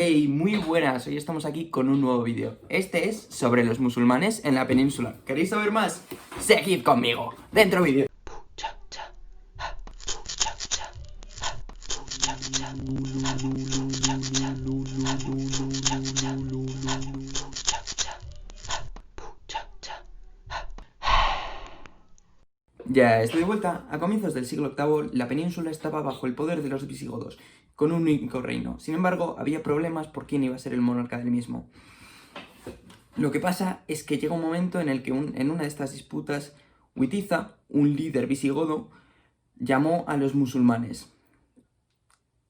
Hey, muy buenas, hoy estamos aquí con un nuevo vídeo. Este es sobre los musulmanes en la península. ¿Queréis saber más? Seguid conmigo, dentro vídeo. Ya estoy de vuelta. A comienzos del siglo VIII, la península estaba bajo el poder de los visigodos, con un único reino. Sin embargo, había problemas por quién iba a ser el monarca del mismo. Lo que pasa es que llega un momento en el que en una de estas disputas, Witiza, un líder visigodo, llamó a los musulmanes.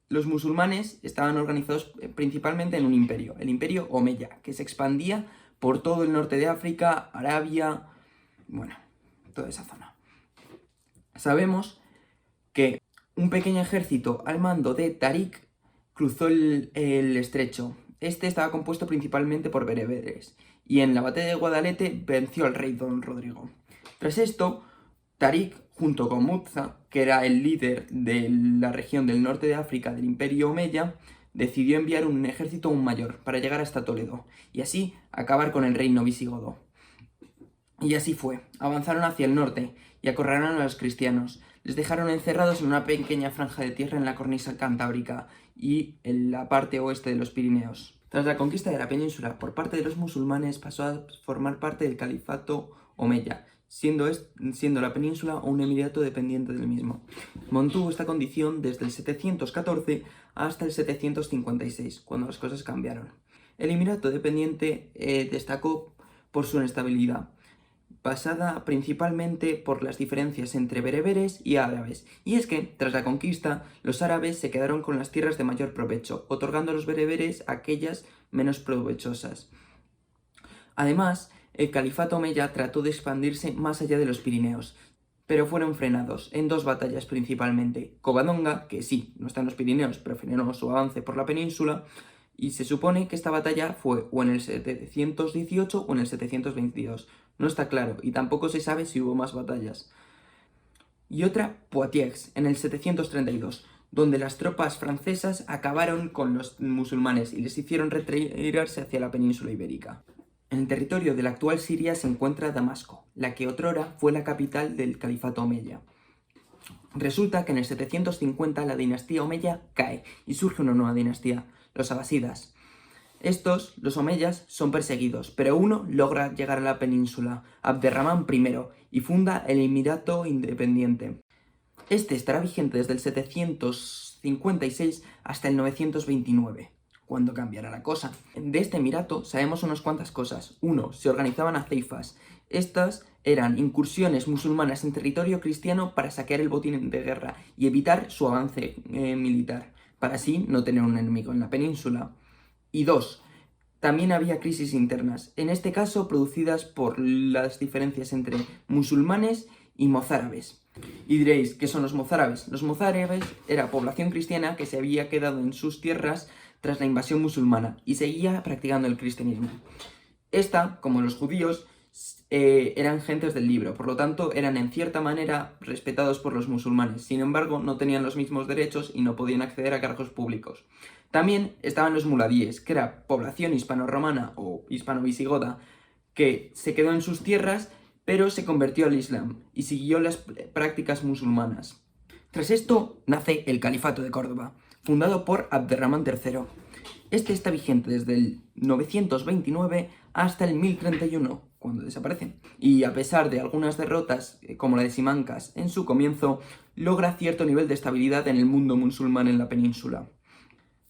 Los musulmanes estaban organizados principalmente en un imperio, el imperio Omeya, que se expandía por todo el norte de África, Arabia, bueno, toda esa zona. Sabemos que un pequeño ejército al mando de Tarik cruzó el estrecho. Este estaba compuesto principalmente por bereberes, y en la batalla de Guadalete venció al rey Don Rodrigo. Tras esto, Tarik, junto con Muza, que era el líder de la región del norte de África del Imperio Omeya, decidió enviar un ejército aún mayor para llegar hasta Toledo, y así acabar con el reino visigodo. Y así fue, avanzaron hacia el norte y acorralaron a los cristianos. Les dejaron encerrados en una pequeña franja de tierra en la cornisa cantábrica y en la parte oeste de los Pirineos. Tras la conquista de la península por parte de los musulmanes, pasó a formar parte del califato Omeya, siendo la península un emirato dependiente del mismo. Mantuvo esta condición desde el 714 hasta el 756, cuando las cosas cambiaron. El emirato dependiente destacó por su inestabilidad, basada principalmente por las diferencias entre bereberes y árabes, y es que, tras la conquista, los árabes se quedaron con las tierras de mayor provecho, otorgando a los bereberes aquellas menos provechosas. Además, el califato omeya trató de expandirse más allá de los Pirineos, pero fueron frenados en dos batallas principalmente. Covadonga, que sí, no está en los Pirineos, pero frenó su avance por la península, y se supone que esta batalla fue o en el 718 o en el 722. No está claro, y tampoco se sabe si hubo más batallas. Y otra, Poitiers, en el 732, donde las tropas francesas acabaron con los musulmanes y les hicieron retirarse hacia la península ibérica. En el territorio de la actual Siria se encuentra Damasco, la que otrora fue la capital del califato omeya. Resulta que en el 750 la dinastía omeya cae y surge una nueva dinastía, los abasidas. Estos, los omeyas, son perseguidos, pero uno logra llegar a la península, Abderramán I, y funda el Emirato Independiente. Este estará vigente desde el 756 hasta el 929, cuando cambiará la cosa. De este emirato sabemos unas cuantas cosas. 1. Se organizaban aceifas. Estas eran incursiones musulmanas en territorio cristiano para saquear el botín de guerra y evitar su avance militar, para así no tener un enemigo en la península. Y 2. También había crisis internas, en este caso producidas por las diferencias entre musulmanes y mozárabes. Y diréis, ¿qué son los mozárabes? Los mozárabes era población cristiana que se había quedado en sus tierras tras la invasión musulmana y seguía practicando el cristianismo. Esta, como los judíos, eran gentes del libro, por lo tanto eran en cierta manera respetados por los musulmanes. Sin embargo, no tenían los mismos derechos y no podían acceder a cargos públicos. También estaban los muladíes, que era población hispano-romana o hispano-visigoda que se quedó en sus tierras, pero se convirtió al Islam y siguió las prácticas musulmanas. Tras esto nace el Califato de Córdoba, fundado por Abderramán III. Este está vigente desde el 929 hasta el 1031, cuando desaparece. Y a pesar de algunas derrotas, como la de Simancas en su comienzo, logra cierto nivel de estabilidad en el mundo musulmán en la península.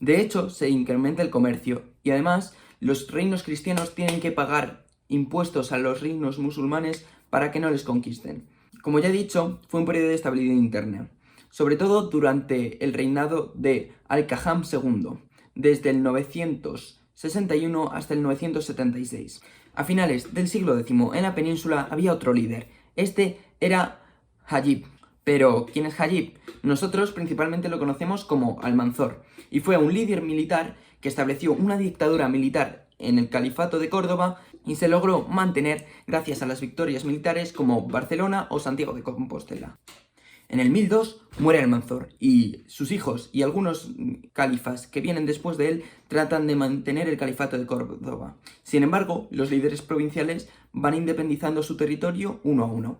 De hecho, se incrementa el comercio, y además los reinos cristianos tienen que pagar impuestos a los reinos musulmanes para que no les conquisten. Como ya he dicho, fue un periodo de estabilidad interna, sobre todo durante el reinado de Al-Kaham II, desde el 961 hasta el 976. A finales del siglo X, en la península había otro líder. Este era Hajib. Pero, ¿quién es Hajib? Nosotros principalmente lo conocemos como Almanzor, y fue un líder militar que estableció una dictadura militar en el Califato de Córdoba y se logró mantener gracias a las victorias militares como Barcelona o Santiago de Compostela. En el 1002 muere Almanzor y sus hijos y algunos califas que vienen después de él tratan de mantener el califato de Córdoba. Sin embargo, los líderes provinciales van independizando su territorio uno a uno.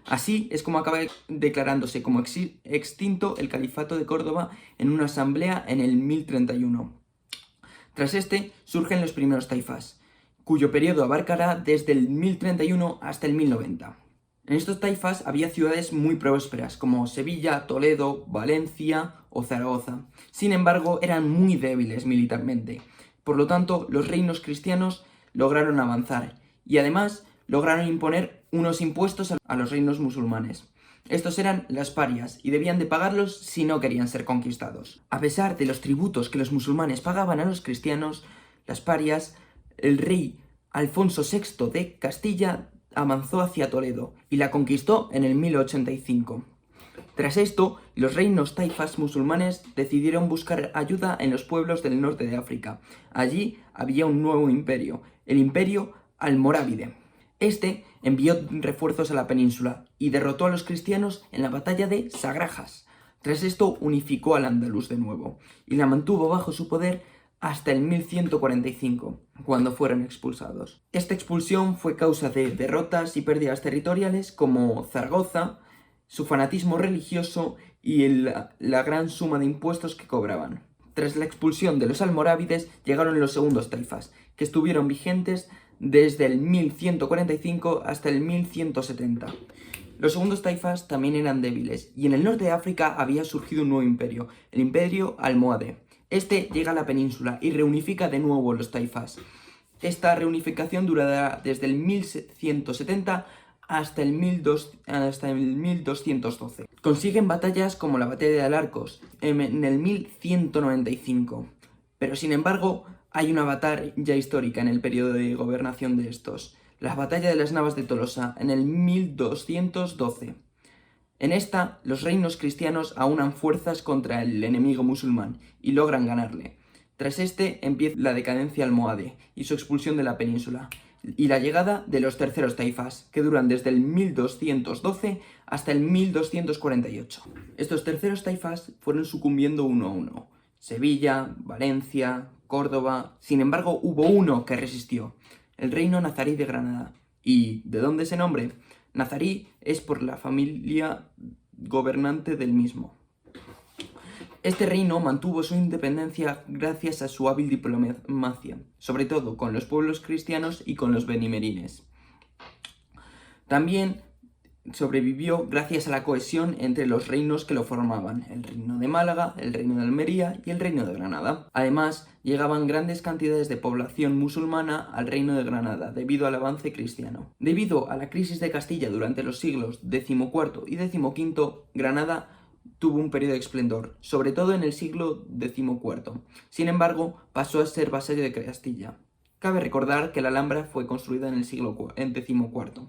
Así es como acaba declarándose como extinto el califato de Córdoba en una asamblea en el 1031. Tras este surgen los primeros taifas, cuyo periodo abarcará desde el 1031 hasta el 1090. En estos taifas había ciudades muy prósperas como Sevilla, Toledo, Valencia o Zaragoza. Sin embargo, eran muy débiles militarmente. Por lo tanto, los reinos cristianos lograron avanzar y además lograron imponer unos impuestos a los reinos musulmanes. Estos eran las parias y debían de pagarlos si no querían ser conquistados. A pesar de los tributos que los musulmanes pagaban a los cristianos, las parias, el rey Alfonso VI de Castilla avanzó hacia Toledo y la conquistó en el 1085. Tras esto, los reinos taifas musulmanes decidieron buscar ayuda en los pueblos del norte de África. Allí había un nuevo imperio, el imperio almorávide. Este envió refuerzos a la península y derrotó a los cristianos en la batalla de Sagrajas. Tras esto unificó al Andalus de nuevo y la mantuvo bajo su poder hasta el 1145, cuando fueron expulsados. Esta expulsión fue causa de derrotas y pérdidas territoriales como Zaragoza, su fanatismo religioso y la gran suma de impuestos que cobraban. Tras la expulsión de los almorávides llegaron los segundos taifas, que estuvieron vigentes desde el 1145 hasta el 1170. Los segundos taifas también eran débiles, y en el norte de África había surgido un nuevo imperio, el imperio almohade. Este llega a la península y reunifica de nuevo los taifas. Esta reunificación durará desde el 1170 hasta el 1212. Consiguen batallas como la batalla de Alarcos en el 1195, pero sin embargo hay una batalla histórica en el periodo de gobernación de estos, la batalla de las Navas de Tolosa en el 1212. En esta, los reinos cristianos aunan fuerzas contra el enemigo musulmán y logran ganarle. Tras este empieza la decadencia almohade y su expulsión de la península, y la llegada de los terceros taifas, que duran desde el 1212 hasta el 1248. Estos terceros taifas fueron sucumbiendo uno a uno. Sevilla, Valencia, Córdoba. Sin embargo, hubo uno que resistió, el reino nazarí de Granada. ¿Y de dónde ese nombre? Nazarí es por la familia gobernante del mismo. Este reino mantuvo su independencia gracias a su hábil diplomacia, sobre todo con los pueblos cristianos y con los benimerines. También sobrevivió gracias a la cohesión entre los reinos que lo formaban, el reino de Málaga, el reino de Almería y el reino de Granada. Además, llegaban grandes cantidades de población musulmana al reino de Granada debido al avance cristiano. Debido a la crisis de Castilla durante los siglos XIV y XV, Granada tuvo un periodo de esplendor, sobre todo en el siglo XIV. Sin embargo, pasó a ser vasallo de Castilla. Cabe recordar que la Alhambra fue construida en el siglo XIV.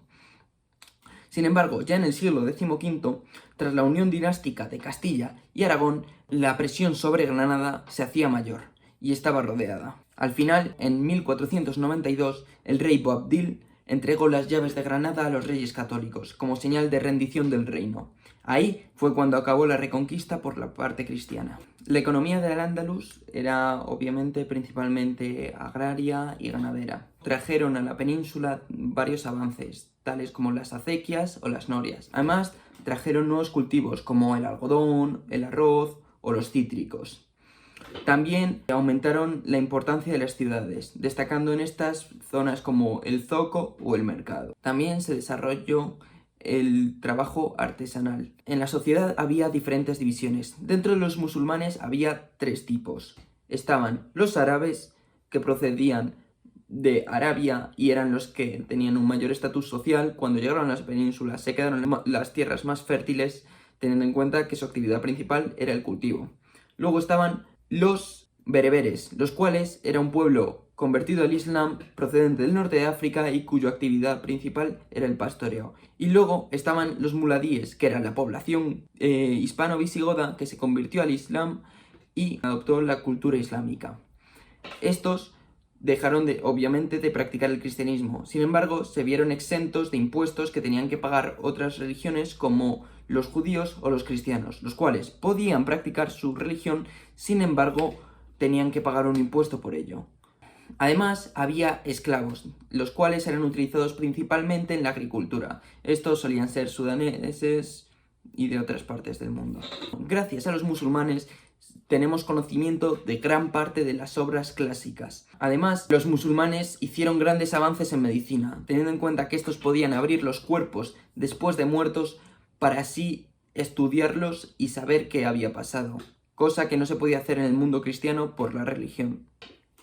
Sin embargo, ya en el siglo XV, tras la unión dinástica de Castilla y Aragón, la presión sobre Granada se hacía mayor y estaba rodeada. Al final, en 1492, el rey Boabdil entregó las llaves de Granada a los reyes católicos, como señal de rendición del reino. Ahí fue cuando acabó la reconquista por la parte cristiana. La economía del Andalus era, obviamente, principalmente agraria y ganadera. Trajeron a la península varios avances, tales como las acequias o las norias. Además, trajeron nuevos cultivos como el algodón, el arroz o los cítricos. También aumentaron la importancia de las ciudades, destacando en estas zonas como el zoco o el mercado. También se desarrolló el trabajo artesanal. En la sociedad había diferentes divisiones. Dentro de los musulmanes había tres tipos. Estaban los árabes, que procedían de Arabia y eran los que tenían un mayor estatus social. Cuando llegaron a las penínsulas se quedaron en las tierras más fértiles, teniendo en cuenta que su actividad principal era el cultivo. Luego estaban los bereberes, los cuales era un pueblo convertido al Islam procedente del norte de África y cuya actividad principal era el pastoreo. Y luego estaban los muladíes, que era la población hispano-visigoda que se convirtió al Islam y adoptó la cultura islámica. Estos dejaron obviamente de practicar el cristianismo. Sin embargo, se vieron exentos de impuestos que tenían que pagar otras religiones como los judíos o los cristianos, los cuales podían practicar su religión, sin embargo, tenían que pagar un impuesto por ello. Además, había esclavos, los cuales eran utilizados principalmente en la agricultura. Estos solían ser sudaneses y de otras partes del mundo. Gracias a los musulmanes tenemos conocimiento de gran parte de las obras clásicas. Además, los musulmanes hicieron grandes avances en medicina, teniendo en cuenta que estos podían abrir los cuerpos después de muertos para así estudiarlos y saber qué había pasado, cosa que no se podía hacer en el mundo cristiano por la religión.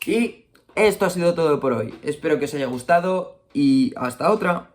Y esto ha sido todo por hoy. Espero que os haya gustado y hasta otra.